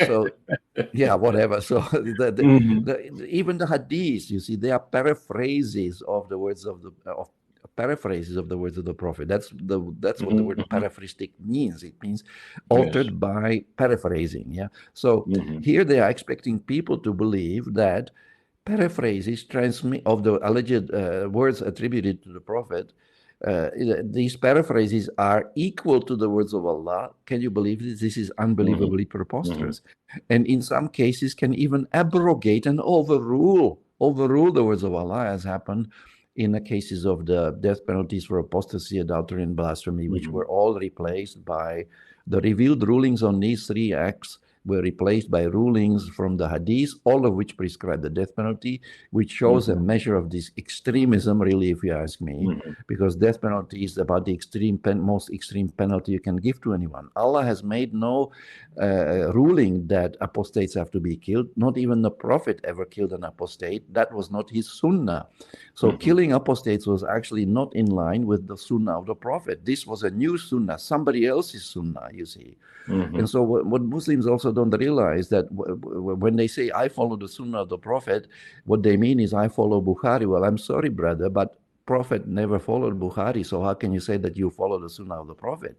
so, yeah, whatever. So even the hadiths, you see, they are paraphrases of the words of the paraphrases of the words of the Prophet. That's what the word paraphristic means. It means altered by paraphrasing. Yeah. So here they are expecting people to believe that paraphrases of the alleged words attributed to the Prophet, these paraphrases are equal to the words of Allah. Can you believe this? This is unbelievably preposterous. And in some cases can even abrogate and overrule the words of Allah, as happened in the cases of the death penalties for apostasy, adultery, and blasphemy, which were all replaced by the revealed rulings on these three acts, were replaced by rulings from the hadith, all of which prescribe the death penalty, which shows a measure of this extremism, really, if you ask me, because death penalty is about the most extreme penalty you can give to anyone. Allah has made no ruling that apostates have to be killed. Not even the Prophet ever killed an apostate. That was not his sunnah. So killing apostates was actually not in line with the sunnah of the Prophet. This was a new sunnah, somebody else's sunnah, you see. And so what Muslims also don't realize, that when they say, I follow the sunnah of the Prophet, what they mean is, I follow Bukhari. Well, I'm sorry, brother, but Prophet never followed Bukhari, so how can you say that you follow the sunnah of the Prophet?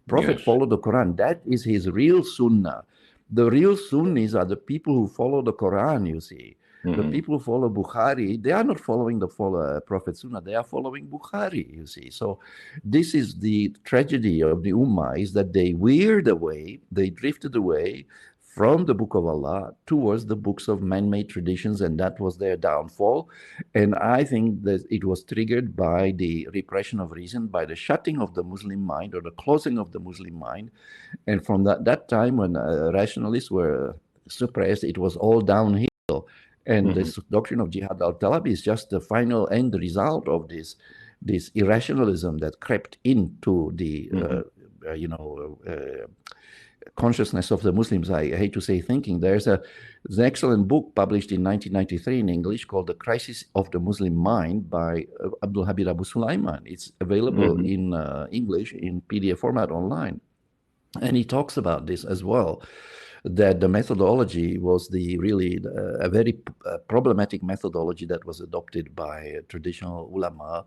Prophet followed the Quran. That is his real sunnah. The real Sunnis are the people who follow the Quran, you see. The people who follow Bukhari, they are not following the Prophet Sunnah, they are following Bukhari, you see. So this is the tragedy of the Ummah, is that they veered away, they drifted away from the Book of Allah towards the books of man-made traditions, and that was their downfall. And I think that it was triggered by the repression of reason, by the shutting of the Muslim mind, or the closing of the Muslim mind. And from that time when rationalists were suppressed, it was all downhill. And this doctrine of jihad al-talab is just the final end result of this irrationalism that crept into the consciousness of the Muslims, I hate to say thinking. There's an excellent book published in 1993 in English called The Crisis of the Muslim Mind by Abdul Habib Abu Sulaiman. It's available in English in PDF format online. And he talks about this as well, that the methodology was really a very problematic methodology that was adopted by traditional ulama,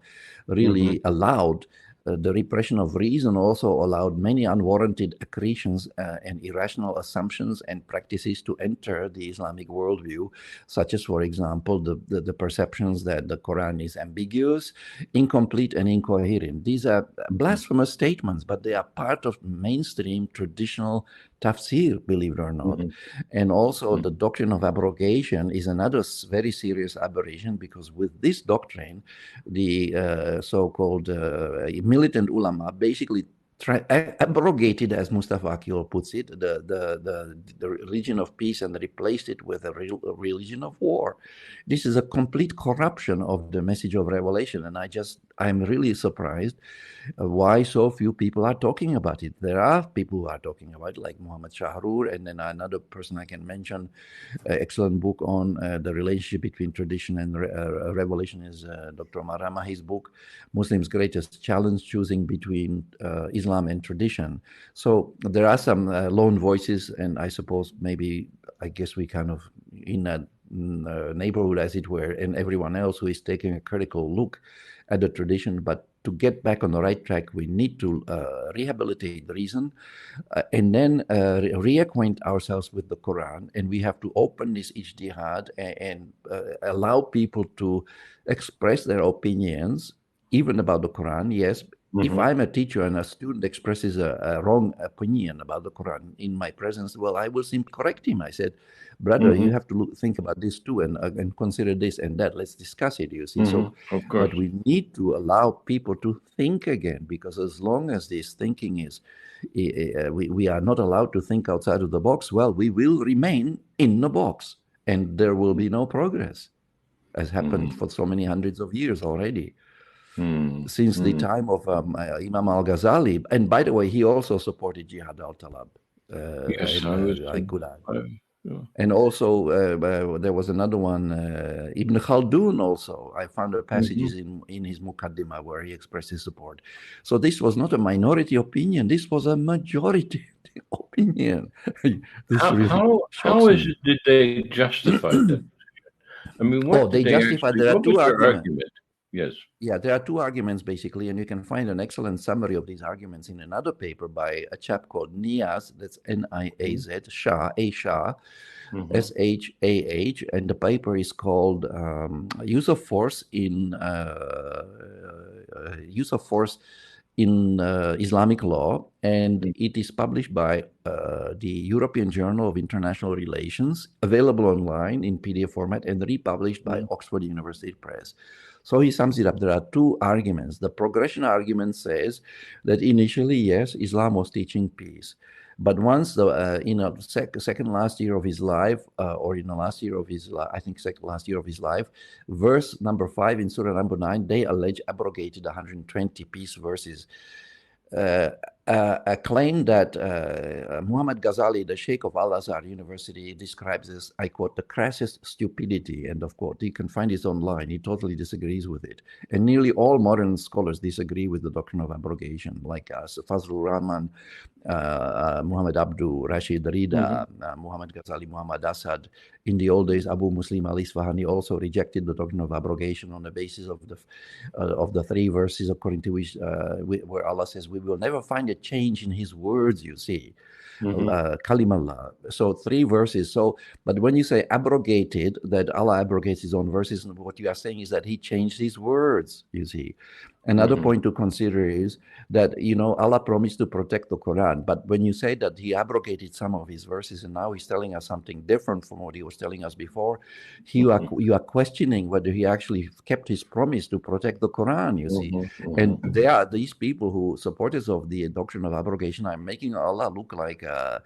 really allowed the repression of reason, also allowed many unwarranted accretions and irrational assumptions and practices to enter the Islamic worldview, such as, for example, the perceptions that the Quran is ambiguous, incomplete, and incoherent. These are blasphemous statements, but they are part of mainstream traditional tafsir, believe it or not. And also the doctrine of abrogation is another very serious aberration, because with this doctrine, the so-called militant ulama basically abrogated, as Mustafa Akil puts it, the religion of peace and replaced it with a religion of war. This is a complete corruption of the message of revelation, and I'm really surprised why so few people are talking about it. There are people who are talking about it, like Muhammad Shahrur, and then another person I can mention, excellent book on the relationship between tradition and revelation is Dr. Omar. His book, Muslims' Greatest Challenge, choosing between Islam and tradition. So there are some lone voices, and I suppose I guess we kind of in a neighborhood, as it were, and everyone else who is taking a critical look at the tradition. But to get back on the right track, we need to rehabilitate the reason and then reacquaint ourselves with the Quran. And we have to open this ijtihad and allow people to express their opinions, even about the Quran. Yes, if I'm a teacher and a student expresses a wrong opinion about the Quran in my presence, well, I will simply correct him. I said, brother, you have to think about this too, and consider this and that. Let's discuss it, you see. So, of course. but we need to allow people to think again, because as long as this thinking is, we are not allowed to think outside of the box, well, we will remain in the box, and there will be no progress, as happened for so many hundreds of years already. Since the time of Imam al-Ghazali. And by the way, he also supported jihad al-talab. Yes, I could add. And also, there was another one, Ibn Khaldun also. I found passages in his Muqaddimah where he expressed his support. So this was not a minority opinion. This was a majority opinion. How is it did they justify that? I mean, what they justified. There are two arguments. Yes. Yeah, there are two arguments, basically, and you can find an excellent summary of these arguments in another paper by a chap called Niaz, that's Niaz, Shah, Shah, Shah, and the paper is called Use of Force in Islamic Law, and it is published by the European Journal of International Relations, available online in PDF format, and republished by Oxford University Press. So he sums it up. There are two arguments. The progression argument says that initially, yes, Islam was teaching peace. But once in the second last year of his life, or in the last year of his life, I think second last year of his life, verse number 5 in Surah number 9, they allege abrogated 120 peace verses. A claim that Muhammad Ghazali, the Sheikh of Al-Azhar University, describes as, I quote, the crassest stupidity, end of quote. You can find it online. He totally disagrees with it. And nearly all modern scholars disagree with the doctrine of abrogation, like Fazlur Rahman, Muhammad Abdu, Rashid Rida, Muhammad Ghazali, Muhammad Asad. In the old days, Abu Muslim al-Isfahani also rejected the doctrine of abrogation on the basis of the 3 verses according to which where Allah says, we will never find a change in his words, you see. Kalimallah. So 3 verses. So, but when you say abrogated, that Allah abrogates his own verses, what you are saying is that he changed his words, you see. Another point to consider is that, Allah promised to protect the Quran, but when you say that he abrogated some of his verses and now he's telling us something different from what he was telling us before, you are questioning whether he actually kept his promise to protect the Quran, you see. And there are these people who, supporters of the doctrine of abrogation, are making Allah look like a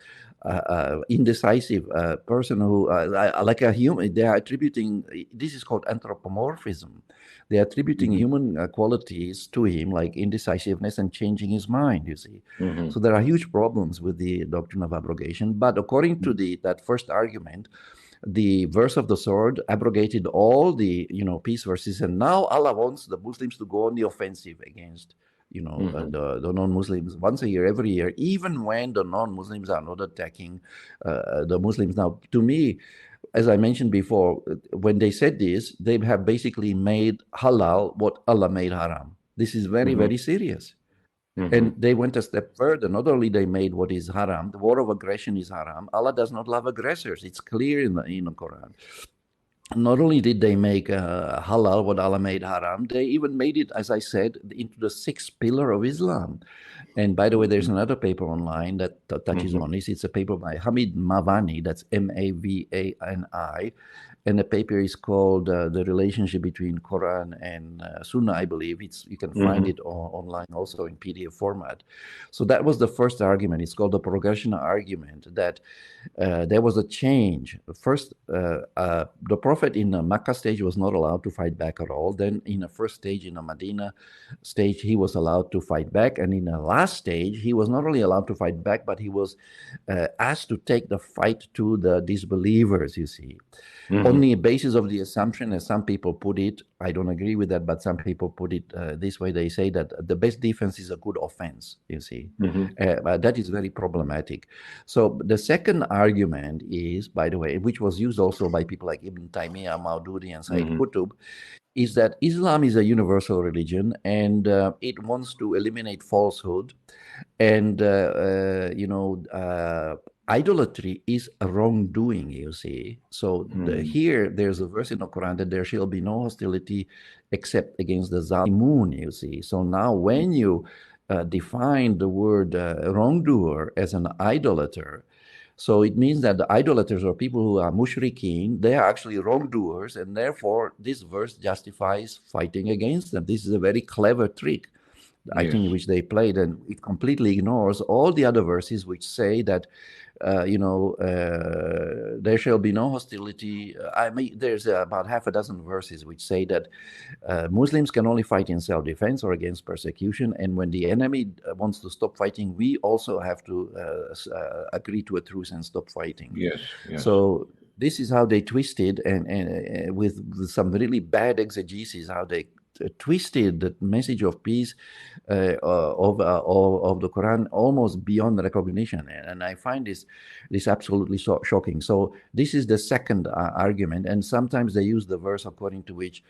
indecisive person who, like a human. They are attributing, this is called anthropomorphism. They are attributing human quality qualities to him, like indecisiveness and changing his mind, you see. Mm-hmm. So there are huge problems with the doctrine of abrogation. But according to that first argument, the verse of the sword abrogated all the peace verses, and now Allah wants the Muslims to go on the offensive against the non-Muslims once a year, every year, even when the non-Muslims are not attacking the Muslims. Now, to me, as I mentioned before, when they said this, they have basically made halal what Allah made haram. This is very, very serious. And they went a step further. Not only they made what is haram, the war of aggression is haram. Allah does not love aggressors. It's clear in the Quran. Not only did they make halal what Allah made haram, they even made it, as I said, into the sixth pillar of Islam. And by the way, there's another paper online that touches on this. It's a paper by Hamid Mavani, that's Mavani, and the paper is called The Relationship Between Quran and Sunnah, I believe. You can find it online also in PDF format. So that was the first argument. It's called the progression argument, that there was a change. First, the Prophet in the Makkah stage was not allowed to fight back at all. Then in the first stage, in the Medina stage, he was allowed to fight back. And in the last stage, he was not only allowed to fight back, but he was asked to take the fight to the disbelievers, you see. On the basis of the assumption, as some people put it, I don't agree with that, but some people put it this way. They say that the best defense is a good offense, you see. That is very problematic. So the second argument is, by the way, which was used also by people like Ibn Taymiyyah, Maududi, and Said Qutb, is that Islam is a universal religion, and it wants to eliminate falsehood. And, idolatry is a wrongdoing, you see. So here, there's a verse in the Quran that there shall be no hostility except against the zalimun, you see. So now when you define the word wrongdoer as an idolater, so it means that the idolaters or people who are mushrikeen, they are actually wrongdoers, and therefore this verse justifies fighting against them. This is a very clever trick, I think, which they played, and it completely ignores all the other verses which say that there shall be no hostility. I mean, there's about half a dozen verses which say that Muslims can only fight in self-defense or against persecution, and when the enemy wants to stop fighting, we also have to agree to a truce and stop fighting. Yes. So this is how they twisted, and with some really bad exegesis, how they twisted the message of peace of the Quran almost beyond recognition, and I find this absolutely shocking. So this is the second argument, and sometimes they use the verse according to which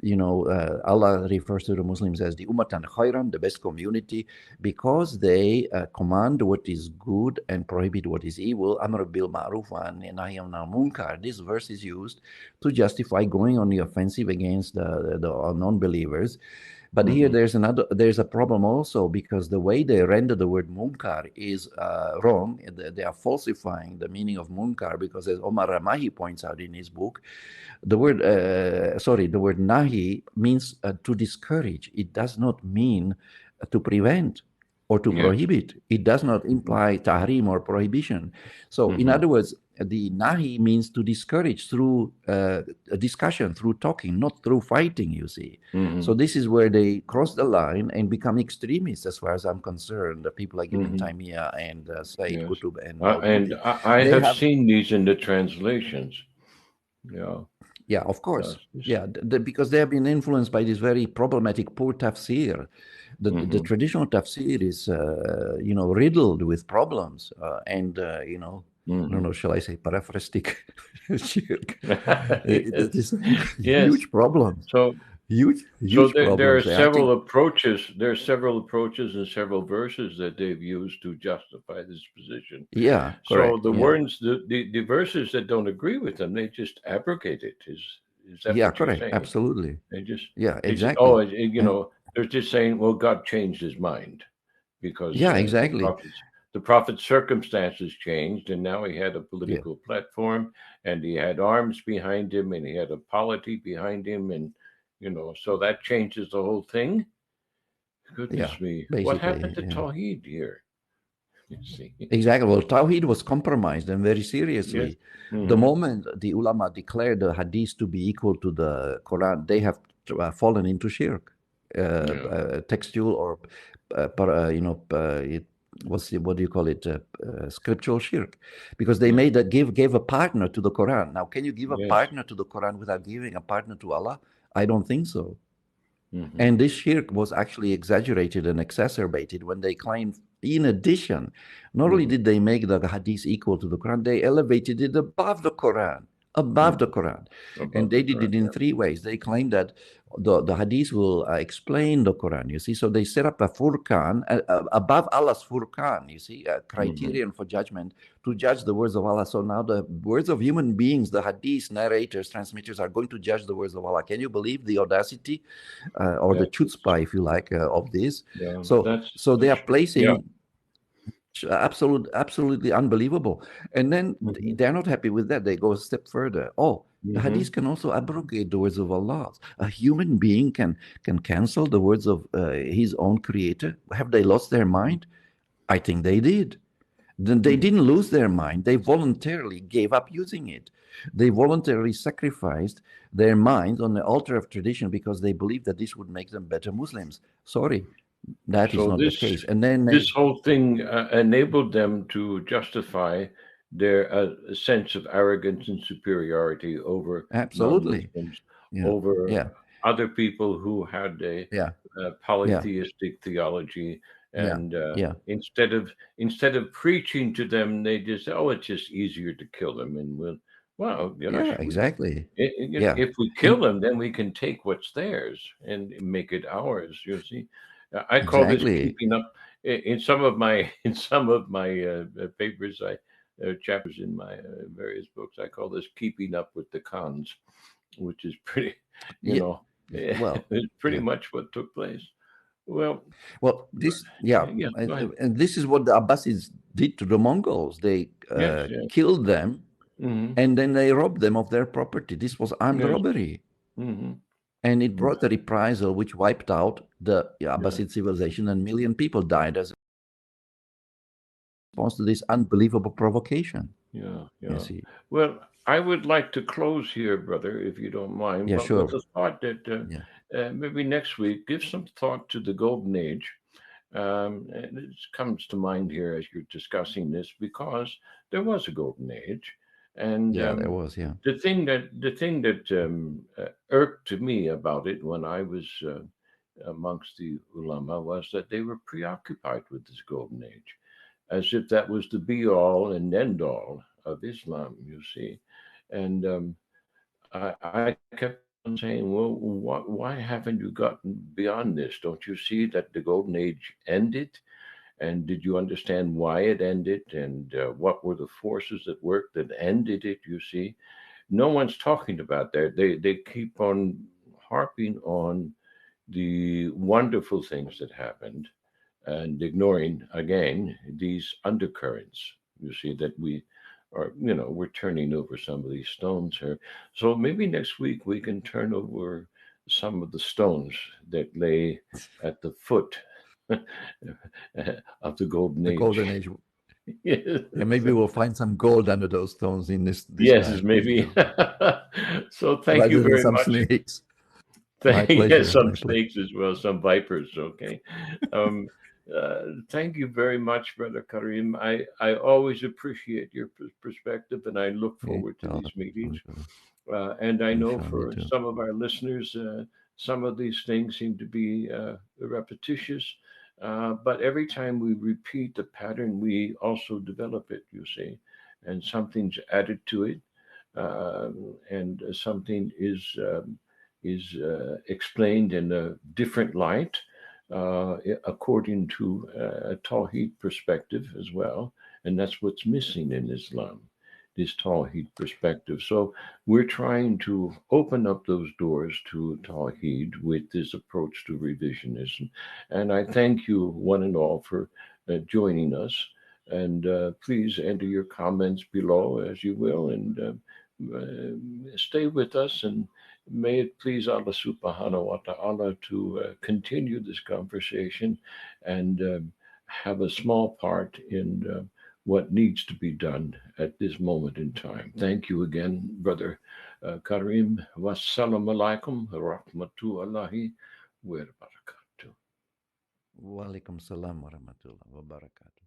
Allah refers to the Muslims as the ummatan khairan, the best community, because they command what is good and prohibit what is evil. Amr bil ma'ruf wa nahy anil munkar. This verse is used to justify going on the offensive against the non-believers. But here there's a problem also, because the way they render the word munkar is wrong. They are falsifying the meaning of munkar, because as Omar Ramahi points out in his book, the word nahi means to discourage. It does not mean to prevent or to prohibit. It does not imply tahrim or prohibition. So in other words, the nahi means to discourage through a discussion, through talking, not through fighting, you see. So this is where they cross the line and become extremists, as far as I'm concerned. The people like Ibn Taymiyyah and Said Qutb and I have seen these in the translations. Yeah, of course. Because they have been influenced by this very problematic poor tafsir. The traditional tafsir is, riddled with problems, and I don't know, shall I say paraphrastic shirk? It is huge problems. So huge problems. There are several approaches. There are several approaches and several verses that they've used to justify this position. Yeah. So the words, the verses that don't agree with them, they just abrogate it. Is that what you're saying? Absolutely. They just exactly. They're just saying, well, God changed his mind because exactly. The prophet's circumstances changed, and now he had a political platform, and he had arms behind him, and he had a polity behind him, and so that changes the whole thing. Goodness me, what happened to Tawheed here? You see. Exactly. Well, Tawheed was compromised, and very seriously. The moment the ulama declared the hadith to be equal to the Quran, they have fallen into shirk. Yeah. textual or what do you call it? Scriptural shirk, because they Yeah. gave a partner to the Quran. Now, can you give a Yes. partner to the Quran without giving a partner to Allah? I don't think so. Hmm. And this shirk was actually exaggerated and exacerbated when they claimed, in addition, not only Hmm. did they make the hadith equal to the Quran, they elevated it above the Quran, above the Hmm. Quran. And Above they the did Quran. it in Yeah. three ways. They claimed that the hadith will explain the Quran, you see. So they set up a furqan, above Allah's furqan, you see, a Hmm. criterion for judgment to judge the words of Allah. So now the words of human beings, the hadith narrators, transmitters, are going to judge the words of Allah. Can you believe the audacity or the That's chutzpah, if you like, of this? yeah. So, so they are Yeah. placing absolutely unbelievable. And then Hmm. they're not happy with that. They go a step further. Oh, the Hmm. hadith can also abrogate the words of Allah. A human being can cancel the words of his own creator. Have they lost their mind? I think they did. Then they Hmm. didn't lose their mind. They voluntarily gave up using it. They voluntarily sacrificed their minds on the altar of tradition because they believed that this would make them better Muslims. Sorry, that is So not the this case. And then this whole thing enabled them to justify their sense of arrogance and superiority over absolutely, non-Muslims, yeah, over yeah, other people who had yeah, a yeah, polytheistic theology, yeah, and yeah, instead of preaching to them, they just, oh, it's just easier to kill them, and well, yeah, gosh, exactly, yeah, if we kill and them, then we can take what's theirs and make it ours. You see, I call this exactly, keeping up. In some of my papers, chapters in my various books, I call this keeping up with the cons, which is pretty, you yeah. know, Well, it's pretty yeah. much what took place. Well, Well, this, yeah, yeah, go ahead. and this is what the Abbasids did to the Mongols. They Yes, yes. killed them Hmm. and then they robbed them of their property. This was armed Yes. robbery. Hmm. And it brought a reprisal which wiped out the Yeah, Abbasid civilization, and a million people died as a response to this unbelievable provocation. yeah, You yeah. see. Well, I would like to close here, brother, if you don't mind, Yeah, but with sure. the thought that Yeah. maybe next week give some thought to the golden age. And it comes to mind here as you're discussing this because there was a golden age, and Yeah, there was, yeah. the thing that irked me about it when I was amongst the ulama was that they were preoccupied with this golden age, as if that was the be all and end all of Islam. You see, and I kept on saying, well, why haven't you gotten beyond this? Don't you see that the golden age ended? And did you understand why it ended? And what were the forces that worked that ended it? You see, no one's talking about that. They keep on harping on the wonderful things that happened and ignoring again these undercurrents. You see that we are, we're turning over some of these stones here. So maybe next week we can turn over some of the stones that lay at the foot of the golden The age. golden age. Yes, Yeah, maybe we'll find some gold under those stones in this yes, land, maybe. So thank you rather than very some much. snakes. My Yes, pleasure. some My pleasure. snakes as well, some vipers. Okay. Um, Thank you very much, Brother Karim. I always appreciate your perspective, and I look forward to these Inshallah. meetings. Inshallah. And I know Inshallah, me for too. some of our listeners, some of these things seem to be repetitious. But every time we repeat the pattern, we also develop it, you see, and something's added to it, and something is explained in a different light, according to a Tawhid perspective as well, and that's what's missing in Islam, this Tawhid perspective. So we're trying to open up those doors to Tawhid with this approach to revisionism, and I thank you one and all for joining us. And please enter your comments below as you will, and stay with us, and may it please Allah subhanahu wa ta'ala to continue this conversation and have a small part in what needs to be done at this moment in time. Thank you again, Brother Karim. Wassalamu alaikum rahmatullahi Wa barakatuh. Wa alaikum salam wa rahmatullah wa barakatuh.